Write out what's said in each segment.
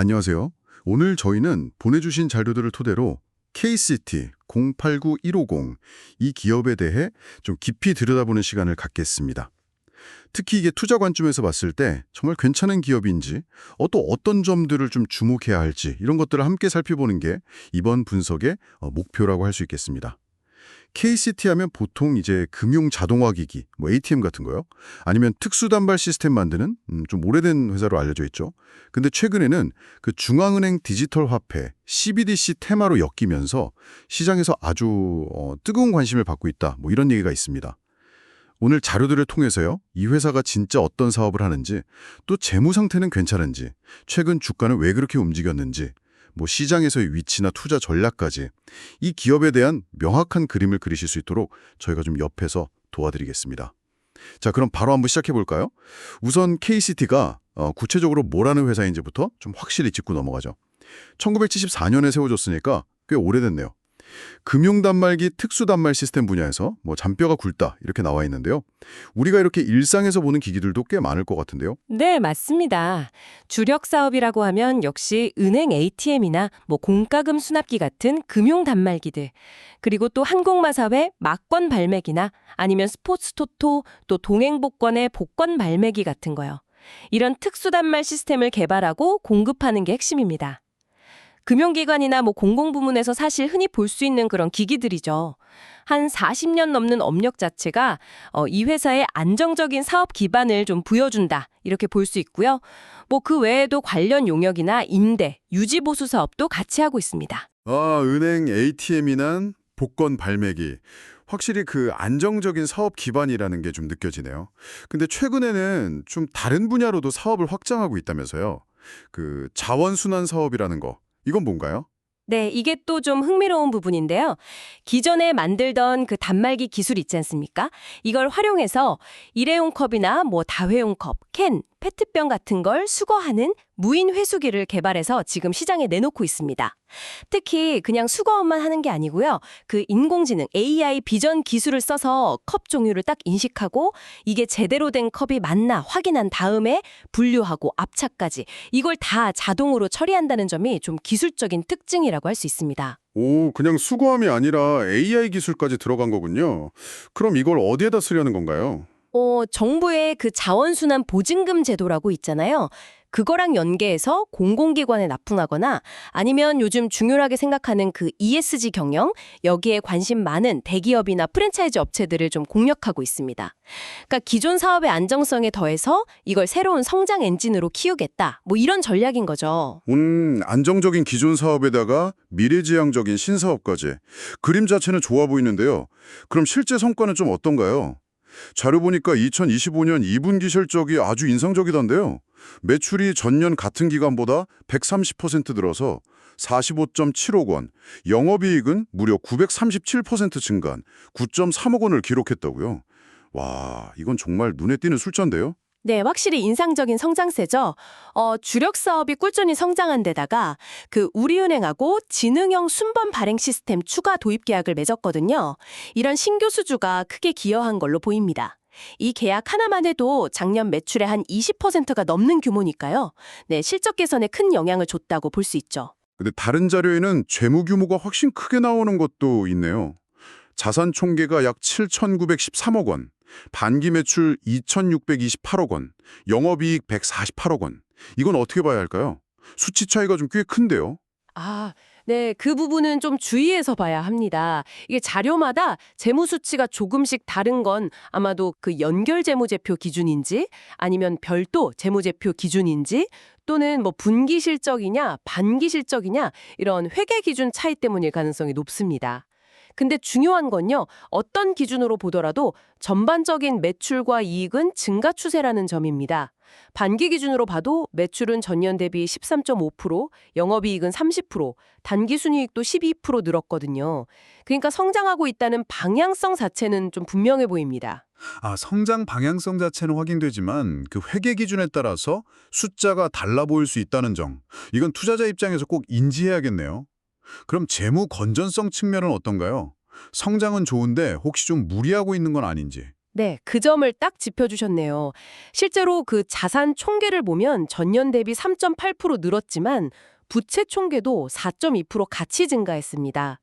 안녕하세요. 오늘 저희는 보내주신 자료들을 토대로 KCT 089150 이 기업에 대해 좀 깊이 들여다보는 시간을 갖겠습니다. 특히 이게 투자 관점에서 봤을 때 정말 괜찮은 기업인지, 또 어떤 점들을 좀 주목해야 할지 이런 것들을 함께 살펴보는 게 이번 분석의 목표라고 할 수 있겠습니다. KCT 하면 보통 이제 금융 자동화 기기, 뭐 ATM 같은 거요. 아니면 특수 단발 시스템 만드는 좀 오래된 회사로 알려져 있죠. 근데 최근에는 그 중앙은행 디지털 화폐, CBDC 테마로 엮이면서 시장에서 아주 뜨거운 관심을 받고 있다. 뭐 이런 얘기가 있습니다. 오늘 자료들을 통해서요, 이 회사가 진짜 어떤 사업을 하는지, 또 재무 상태는 괜찮은지, 최근 주가는 왜 그렇게 움직였는지, 뭐 시장에서의 위치나 투자 전략까지 이 기업에 대한 명확한 그림을 그리실 수 있도록 저희가 좀 옆에서 도와드리겠습니다. 자, 그럼 바로 한번 시작해 볼까요? 우선 KCT가 구체적으로 뭐라는 회사인지부터 좀 확실히 짚고 넘어가죠. 1974년에 세워졌으니까 꽤 오래됐네요. 금융 단말기 특수 단말 시스템 분야에서 뭐 잔뼈가 굵다 이렇게 나와 있는데요. 우리가 이렇게 일상에서 보는 기기들도 꽤 많을 것 같은데요. 네, 맞습니다. 주력 사업이라고 하면 역시 은행 ATM이나 뭐 공과금 수납기 같은 금융 단말기들, 그리고 또 한국마사회 막권 발매기나 아니면 스포츠 토토, 또 동행복권의 복권 발매기 같은 거요. 이런 특수 단말 시스템을 개발하고 공급하는 게 핵심입니다. 금융기관이나 뭐 공공부문에서 사실 흔히 볼 수 있는 그런 기기들이죠. 한 40년 넘는 업력 자체가 이 회사의 안정적인 사업 기반을 좀 부여준다, 이렇게 볼 수 있고요. 뭐 그 외에도 관련 용역이나 임대, 유지보수 사업도 같이 하고 있습니다. 은행 ATM이나 복권 발매기. 확실히 그 안정적인 사업 기반이라는 게 좀 느껴지네요. 근데 최근에는 좀 다른 분야로도 사업을 확장하고 있다면서요. 그 자원순환 사업이라는 거. 이건 뭔가요? 네, 이게 또 좀 흥미로운 부분인데요. 기존에 만들던 그 단말기 기술 있지 않습니까? 이걸 활용해서 일회용 컵이나 뭐 다회용 컵, 캔, 페트병 같은 걸 수거하는 무인 회수기를 개발해서 지금 시장에 내놓고 있습니다. 특히 그냥 수거만 하는 게 아니고요. 그 인공지능 AI 비전 기술을 써서 컵 종류를 딱 인식하고 이게 제대로 된 컵이 맞나 확인한 다음에 분류하고 압착까지 이걸 다 자동으로 처리한다는 점이 좀 기술적인 특징이라고 할 수 있습니다. 오, 그냥 수거함이 아니라 AI 기술까지 들어간 거군요. 그럼 이걸 어디에다 쓰려는 건가요? 정부의 그 자원순환 보증금 제도라고 있잖아요. 그거랑 연계해서 공공기관에 납품하거나 아니면 요즘 중요하게 생각하는 그 ESG 경영, 여기에 관심 많은 대기업이나 프랜차이즈 업체들을 좀 공략하고 있습니다. 그러니까 기존 사업의 안정성에 더해서 이걸 새로운 성장 엔진으로 키우겠다, 뭐 이런 전략인 거죠. 안정적인 기존 사업에다가 미래지향적인 신사업까지. 그림 자체는 좋아 보이는데요. 그럼 실제 성과는 좀 어떤가요? 자료 보니까 2025년 2분기 실적이 아주 인상적이던데요. 매출이 전년 같은 기간보다 130% 늘어서 45.7억 원, 영업이익은 무려 937% 증가한 9.3억 원을 기록했다고요. 와, 이건 정말 눈에 띄는 숫자인데요. 네, 확실히 인상적인 성장세죠. 주력 사업이 꿀준히 성장한 데다가 그 우리은행하고 지능형 순번 발행 시스템 추가 도입 계약을 맺었거든요. 이런 신규 수주가 크게 기여한 걸로 보입니다. 이 계약 하나만 해도 작년 매출의 한 20%가 넘는 규모니까요. 네, 실적 개선에 큰 영향을 줬다고 볼 수 있죠. 근데 다른 자료에는 재무 규모가 훨씬 크게 나오는 것도 있네요. 자산 총계가 약 7,913억 원, 반기 매출 2,628억 원, 영업이익 148억 원. 이건 어떻게 봐야 할까요? 수치 차이가 좀 꽤 큰데요. 네, 그 부분은 좀 주의해서 봐야 합니다. 이게 자료마다 재무 수치가 조금씩 다른 건 아마도 그 연결 재무제표 기준인지 아니면 별도 재무제표 기준인지 또는 뭐 분기 실적이냐 반기 실적이냐 이런 회계 기준 차이 때문일 가능성이 높습니다. 근데 중요한 건요, 어떤 기준으로 보더라도 전반적인 매출과 이익은 증가 추세라는 점입니다. 반기 기준으로 봐도 매출은 전년 대비 13.5%, 영업이익은 30%, 단기순이익도 12% 늘었거든요. 그러니까 성장하고 있다는 방향성 자체는 좀 분명해 보입니다. 성장 방향성 자체는 확인되지만 그 회계 기준에 따라서 숫자가 달라 보일 수 있다는 점. 이건 투자자 입장에서 꼭 인지해야겠네요. 그럼 재무 건전성 측면은 어떤가요? 성장은 좋은데 혹시 좀 무리하고 있는 건 아닌지. 네, 그 점을 딱 짚어주셨네요. 실제로 그 자산 총계를 보면 전년 대비 3.8% 늘었지만 부채 총계도 4.2% 같이 증가했습니다.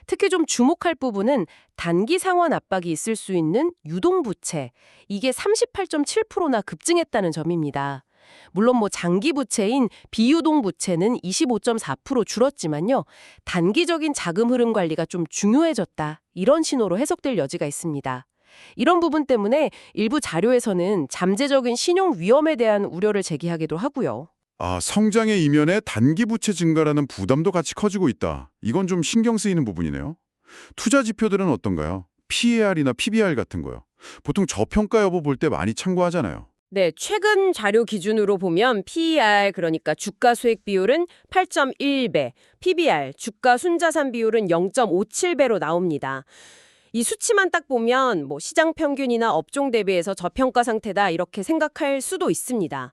특히 좀 주목할 부분은 단기 상환 압박이 있을 수 있는 유동부채, 이게 38.7%나 급증했다는 점입니다. 물론 뭐 장기 부채인 비유동 부채는 25.4% 줄었지만요. 단기적인 자금 흐름 관리가 좀 중요해졌다. 이런 신호로 해석될 여지가 있습니다. 이런 부분 때문에 일부 자료에서는 잠재적인 신용 위험에 대한 우려를 제기하기도 하고요. 아, 성장의 이면에 단기 부채 증가라는 부담도 같이 커지고 있다. 이건 좀 신경 쓰이는 부분이네요. 투자 지표들은 어떤가요? PER이나 PBR 같은 거요. 보통 저평가 여부 볼 때 많이 참고하잖아요. 네, 최근 자료 기준으로 보면 PER, 그러니까 주가 수익 비율은 8.1배, PBR, 주가 순자산 비율은 0.57배로 나옵니다. 이 수치만 딱 보면 뭐 시장 평균이나 업종 대비해서 저평가 상태다 이렇게 생각할 수도 있습니다.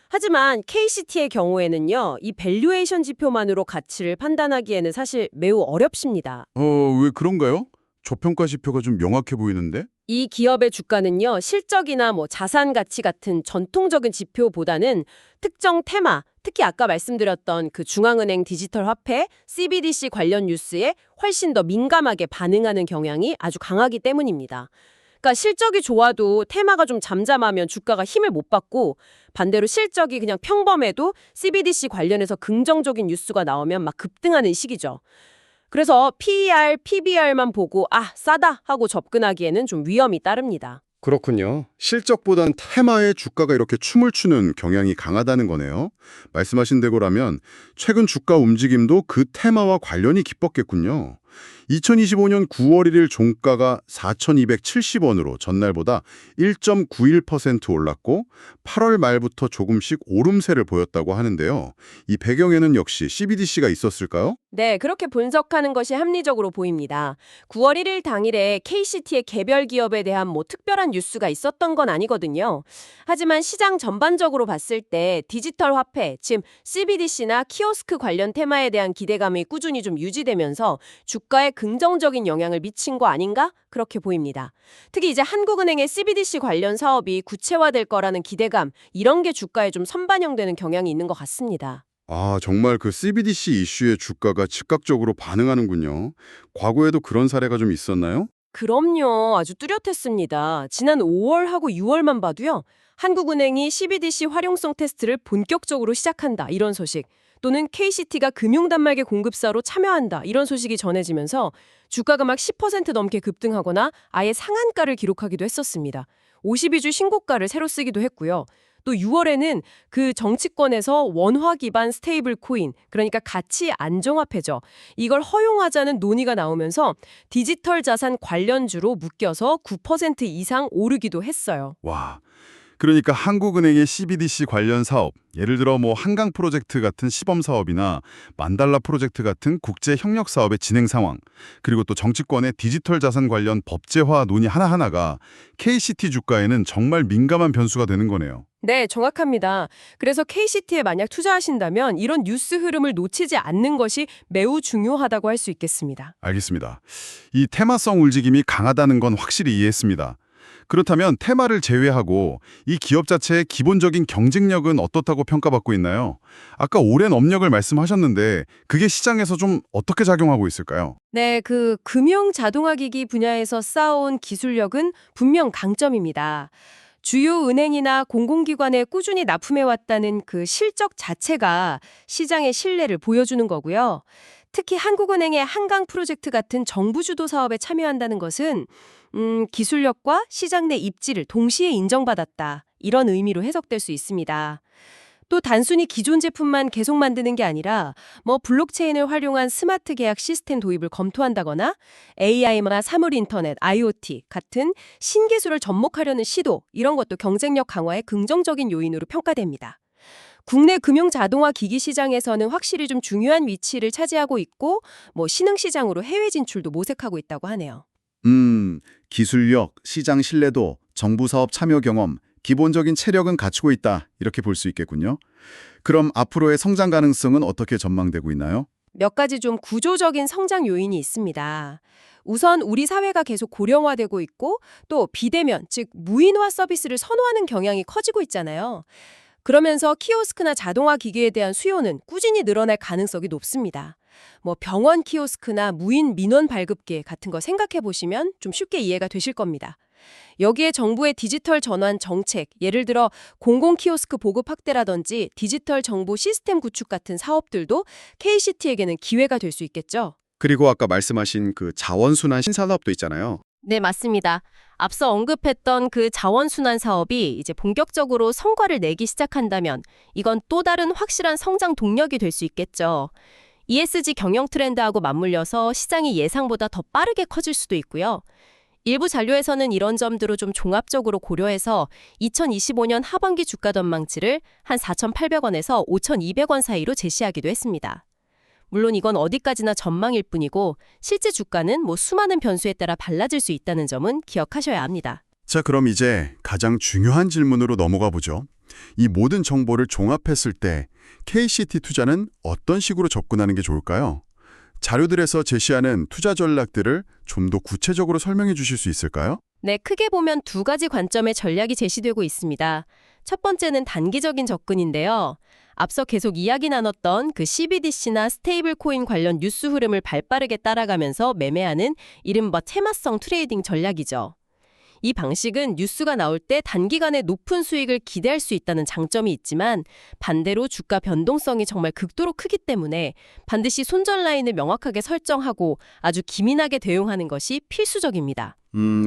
하지만 KCT의 경우에는요, 이 밸류에이션 지표만으로 가치를 판단하기에는 사실 매우 어렵습니다. 왜 그런가요? 저평가 지표가 좀 명확해 보이는데? 이 기업의 주가는요, 실적이나 뭐 자산 가치 같은 전통적인 지표보다는 특정 테마, 특히 아까 말씀드렸던 그 중앙은행 디지털 화폐, CBDC 관련 뉴스에 훨씬 더 민감하게 반응하는 경향이 아주 강하기 때문입니다. 그러니까 실적이 좋아도 테마가 좀 잠잠하면 주가가 힘을 못 받고 반대로 실적이 그냥 평범해도 CBDC 관련해서 긍정적인 뉴스가 나오면 막 급등하는 시기죠. 그래서 PER, PBR만 보고 싸다 하고 접근하기에는 좀 위험이 따릅니다. 그렇군요. 실적보단 테마의 주가가 이렇게 춤을 추는 경향이 강하다는 거네요. 말씀하신 대로라면 최근 주가 움직임도 그 테마와 관련이 깊었겠군요. 2025년 9월 1일 종가가 4,270원으로 전날보다 1.91% 올랐고 8월 말부터 조금씩 오름세를 보였다고 하는데요. 이 배경에는 역시 CBDC가 있었을까요? 네, 그렇게 분석하는 것이 합리적으로 보입니다. 9월 1일 당일에 KCT의 개별 기업에 대한 뭐 특별한 뉴스가 있었던 건 아니거든요. 하지만 시장 전반적으로 봤을 때 디지털 화폐, 즉 CBDC나 키오스크 관련 테마에 대한 기대감이 꾸준히 좀 유지되면서 주가에 긍정적인 영향을 미친 거 아닌가? 그렇게 보입니다. 특히 이제 한국은행의 CBDC 관련 사업이 구체화될 거라는 기대감, 이런 게 주가에 좀 선반영되는 경향이 있는 것 같습니다. 아, 정말 그 CBDC 이슈에 주가가 즉각적으로 반응하는군요. 과거에도 그런 사례가 좀 있었나요? 그럼요. 아주 뚜렷했습니다. 지난 5월하고 6월만 봐도요. 한국은행이 CBDC 활용성 테스트를 본격적으로 시작한다 이런 소식, 또는 KCT가 금융단말기 공급사로 참여한다 이런 소식이 전해지면서 주가가 막 10% 넘게 급등하거나 아예 상한가를 기록하기도 했었습니다. 52주 신고가를 새로 쓰기도 했고요. 또 6월에는 그 정치권에서 원화 기반 스테이블 코인, 그러니까 가치 안정화폐죠. 이걸 허용하자는 논의가 나오면서 디지털 자산 관련주로 묶여서 9% 이상 오르기도 했어요. 와, 그러니까 한국은행의 CBDC 관련 사업, 예를 들어 뭐 한강 프로젝트 같은 시범 사업이나 만달라 프로젝트 같은 국제 협력 사업의 진행 상황, 그리고 또 정치권의 디지털 자산 관련 법제화 논의 하나하나가 KCT 주가에는 정말 민감한 변수가 되는 거네요. 네, 정확합니다. 그래서 KCT에 만약 투자하신다면 이런 뉴스 흐름을 놓치지 않는 것이 매우 중요하다고 할 수 있겠습니다. 알겠습니다. 이 테마성 움직임이 강하다는 건 확실히 이해했습니다. 그렇다면 테마를 제외하고 이 기업 자체의 기본적인 경쟁력은 어떻다고 평가받고 있나요? 아까 오랜 업력을 말씀하셨는데 그게 시장에서 좀 어떻게 작용하고 있을까요? 네, 그 금융 자동화 기기 분야에서 쌓아온 기술력은 분명 강점입니다. 주요 은행이나 공공기관에 꾸준히 납품해왔다는 그 실적 자체가 시장의 신뢰를 보여주는 거고요. 특히 한국은행의 한강 프로젝트 같은 정부 주도 사업에 참여한다는 것은 기술력과 시장 내 입지를 동시에 인정받았다, 이런 의미로 해석될 수 있습니다. 또 단순히 기존 제품만 계속 만드는 게 아니라 뭐 블록체인을 활용한 스마트 계약 시스템 도입을 검토한다거나 AI나 사물 인터넷, IoT 같은 신기술을 접목하려는 시도, 이런 것도 경쟁력 강화의 긍정적인 요인으로 평가됩니다. 국내 금융 자동화 기기 시장에서는 확실히 좀 중요한 위치를 차지하고 있고 뭐 신흥 시장으로 해외 진출도 모색하고 있다고 하네요. 기술력, 시장 신뢰도, 정부 사업 참여 경험, 기본적인 체력은 갖추고 있다, 이렇게 볼 수 있겠군요. 그럼 앞으로의 성장 가능성은 어떻게 전망되고 있나요? 몇 가지 좀 구조적인 성장 요인이 있습니다. 우선 우리 사회가 계속 고령화되고 있고 또 비대면, 즉 무인화 서비스를 선호하는 경향이 커지고 있잖아요. 그러면서 키오스크나 자동화 기기에 대한 수요는 꾸준히 늘어날 가능성이 높습니다. 뭐 병원 키오스크나 무인 민원 발급기 같은 거 생각해 보시면 좀 쉽게 이해가 되실 겁니다. 여기에 정부의 디지털 전환 정책, 예를 들어 공공 키오스크 보급 확대라든지 디지털 정보 시스템 구축 같은 사업들도 KCT에게는 기회가 될 수 있겠죠. 그리고 아까 말씀하신 그 자원순환 신사업도 있잖아요. 네, 맞습니다. 앞서 언급했던 그 자원순환 사업이 이제 본격적으로 성과를 내기 시작한다면 이건 또 다른 확실한 성장 동력이 될 수 있겠죠. ESG 경영 트렌드하고 맞물려서 시장이 예상보다 더 빠르게 커질 수도 있고요. 일부 잔료에서는 이런 점들을 좀 종합적으로 고려해서 2025년 하반기 주가 전망치를 한 4,800원에서 5,200원 사이로 제시하기도 했습니다. 물론 이건 어디까지나 전망일 뿐이고 실제 주가는 뭐 수많은 변수에 따라 달라질 수 있다는 점은 기억하셔야 합니다. 자, 그럼 이제 가장 중요한 질문으로 넘어가 보죠. 이 모든 정보를 종합했을 때 KCT 투자는 어떤 식으로 접근하는 게 좋을까요? 자료들에서 제시하는 투자 전략들을 좀 더 구체적으로 설명해 주실 수 있을까요? 네, 크게 보면 두 가지 관점의 전략이 제시되고 있습니다. 첫 번째는 단기적인 접근인데요. 앞서 계속 이야기 나눴던 그 CBDC나 스테이블 코인 관련 뉴스 흐름을 발빠르게 따라가면서 매매하는 이른바 테마성 트레이딩 전략이죠. 이 방식은 뉴스가 나올 때 단기간에 높은 수익을 기대할 수 있다는 장점이 있지만 반대로 주가 변동성이 정말 극도로 크기 때문에 반드시 손절 라인을 명확하게 설정하고 아주 기민하게 대응하는 것이 필수적입니다.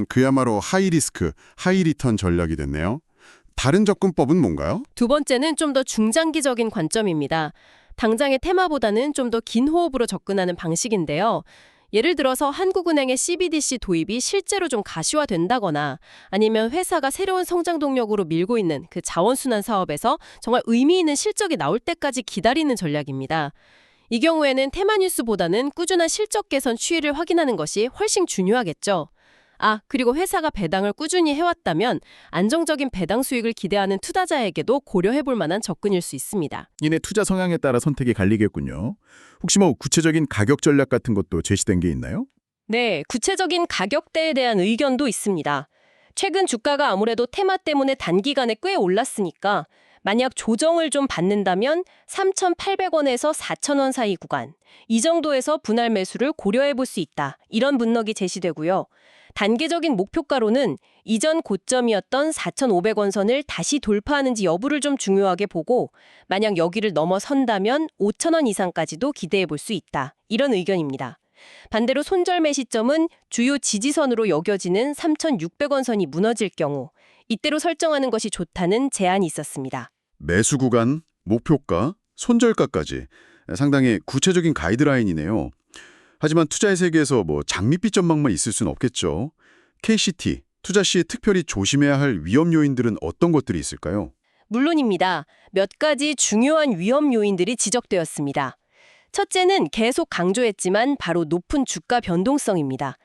그야말로 하이 리스크, 하이 리턴 전략이 됐네요. 다른 접근법은 뭔가요? 두 번째는 좀 더 중장기적인 관점입니다. 당장의 테마보다는 좀 더 긴 호흡으로 접근하는 방식인데요. 예를 들어서 한국은행의 CBDC 도입이 실제로 좀 가시화된다거나 아니면 회사가 새로운 성장 동력으로 밀고 있는 그 자원순환 사업에서 정말 의미 있는 실적이 나올 때까지 기다리는 전략입니다. 이 경우에는 테마 뉴스보다는 꾸준한 실적 개선 추이를 확인하는 것이 훨씬 중요하겠죠. 그리고 회사가 배당을 꾸준히 해왔다면 안정적인 배당 수익을 기대하는 투자자에게도 고려해볼 만한 접근일 수 있습니다. 이내 투자 성향에 따라 선택이 갈리겠군요. 혹시 뭐 구체적인 가격 전략 같은 것도 제시된 게 있나요? 네, 구체적인 가격대에 대한 의견도 있습니다. 최근 주가가 아무래도 테마 때문에 단기간에 꽤 올랐으니까 만약 조정을 좀 받는다면 3,800원에서 4,000원 사이 구간, 이 정도에서 분할 매수를 고려해볼 수 있다. 이런 분석이 제시되고요. 단계적인 목표가로는 이전 고점이었던 4,500원 선을 다시 돌파하는지 여부를 좀 중요하게 보고 만약 여기를 넘어선다면 5,000원 이상까지도 기대해 볼 수 있다. 이런 의견입니다. 반대로 손절매 시점은 주요 지지선으로 여겨지는 3,600원 선이 무너질 경우 이때로 설정하는 것이 좋다는 제안이 있었습니다. 매수 구간, 목표가, 손절가까지 상당히 구체적인 가이드라인이네요. 하지만 투자의 세계에서 뭐 장밋빛 전망만 있을 수는 없겠죠. KCT, 투자 시 특별히 조심해야 할 위험 요인들은 어떤 것들이 있을까요? 물론입니다. 몇 가지 중요한 위험 요인들이 지적되었습니다. 첫째는 계속 강조했지만 바로 높은 주가 변동성입니다.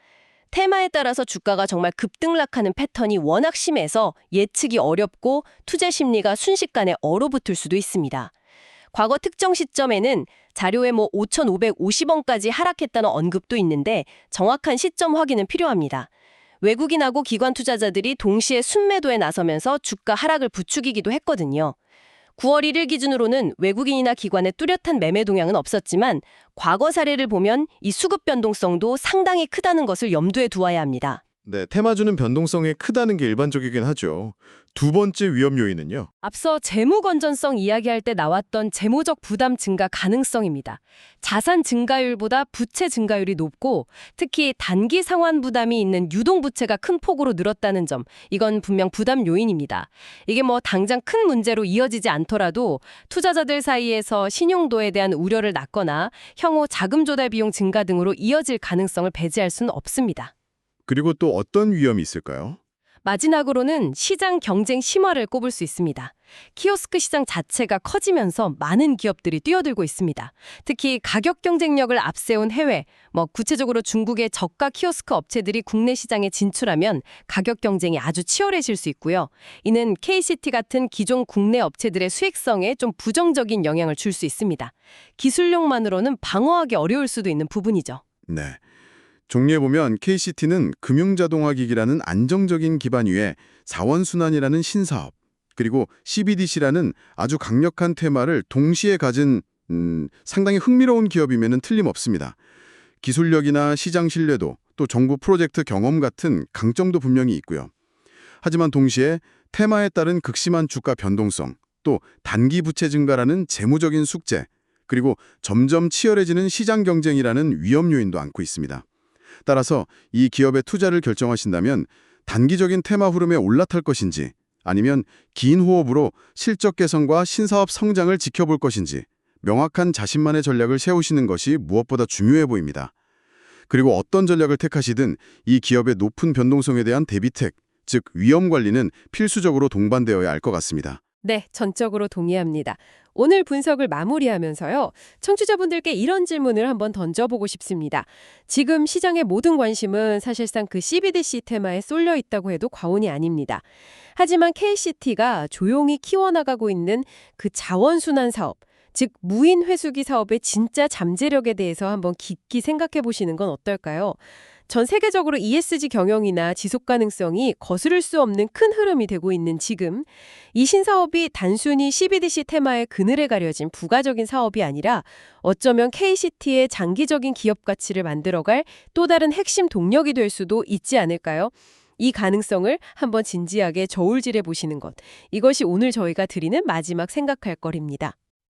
테마에 따라서 주가가 정말 급등락하는 패턴이 워낙 심해서 예측이 어렵고 투자 심리가 순식간에 얼어붙을 수도 있습니다. 과거 특정 시점에는 자료에 5,550원까지 하락했다는 언급도 있는데 정확한 시점 확인은 필요합니다. 외국인하고 기관 투자자들이 동시에 순매도에 나서면서 주가 하락을 부추기기도 했거든요. 9월 1일 기준으로는 외국인이나 기관의 뚜렷한 매매 동향은 없었지만 과거 사례를 보면 이 수급 변동성도 상당히 크다는 것을 염두에 두어야 합니다. 네, 테마주는 변동성이 크다는 게 일반적이긴 하죠. 두 번째 위험 요인은요. 앞서 재무 건전성 이야기할 때 나왔던 재무적 부담 증가 가능성입니다. 자산 증가율보다 부채 증가율이 높고 특히 단기 상환 부담이 있는 유동 부채가 큰 폭으로 늘었다는 점, 이건 분명 부담 요인입니다. 이게 당장 큰 문제로 이어지지 않더라도 투자자들 사이에서 신용도에 대한 우려를 낳거나 향후 자금 조달 비용 증가 등으로 이어질 가능성을 배제할 수는 없습니다. 그리고 또 어떤 위험이 있을까요? 마지막으로는 시장 경쟁 심화를 꼽을 수 있습니다. 키오스크 시장 자체가 커지면서 많은 기업들이 뛰어들고 있습니다. 특히 가격 경쟁력을 앞세운 해외, 구체적으로 중국의 저가 키오스크 업체들이 국내 시장에 진출하면 가격 경쟁이 아주 치열해질 수 있고요. 이는 KCT 같은 기존 국내 업체들의 수익성에 좀 부정적인 영향을 줄 수 있습니다. 기술력만으로는 방어하기 어려울 수도 있는 부분이죠. 네. 정리해보면 KCT는 금융자동화기기라는 안정적인 기반 위에 자원순환이라는 신사업, 그리고 CBDC라는 아주 강력한 테마를 동시에 가진 상당히 흥미로운 기업이면 틀림없습니다. 기술력이나 시장 신뢰도, 또 정부 프로젝트 경험 같은 강점도 분명히 있고요. 하지만 동시에 테마에 따른 극심한 주가 변동성, 또 단기 부채 증가라는 재무적인 숙제, 그리고 점점 치열해지는 시장 경쟁이라는 위험 요인도 안고 있습니다. 따라서 이 기업에 투자를 결정하신다면 단기적인 테마 흐름에 올라탈 것인지 아니면 긴 호흡으로 실적 개선과 신사업 성장을 지켜볼 것인지 명확한 자신만의 전략을 세우시는 것이 무엇보다 중요해 보입니다. 그리고 어떤 전략을 택하시든 이 기업의 높은 변동성에 대한 대비택, 즉 위험 관리는 필수적으로 동반되어야 할 것 같습니다. 네, 전적으로 동의합니다. 오늘 분석을 마무리하면서요. 청취자분들께 이런 질문을 한번 던져보고 싶습니다. 지금 시장의 모든 관심은 사실상 그 CBDC 테마에 쏠려 있다고 해도 과언이 아닙니다. 하지만 KCT가 조용히 키워나가고 있는 그 자원순환 사업, 즉 무인 회수기 사업의 진짜 잠재력에 대해서 한번 깊이 생각해 보시는 건 어떨까요? 전 세계적으로 ESG 경영이나 지속 가능성이 거스를 수 없는 큰 흐름이 되고 있는 지금, 이 신사업이 단순히 CBDC 테마의 그늘에 가려진 부가적인 사업이 아니라 어쩌면 KCT의 장기적인 기업 가치를 만들어갈 또 다른 핵심 동력이 될 수도 있지 않을까요? 이 가능성을 한번 진지하게 저울질해 보시는 것, 이것이 오늘 저희가 드리는 마지막 생각할 거리입니다.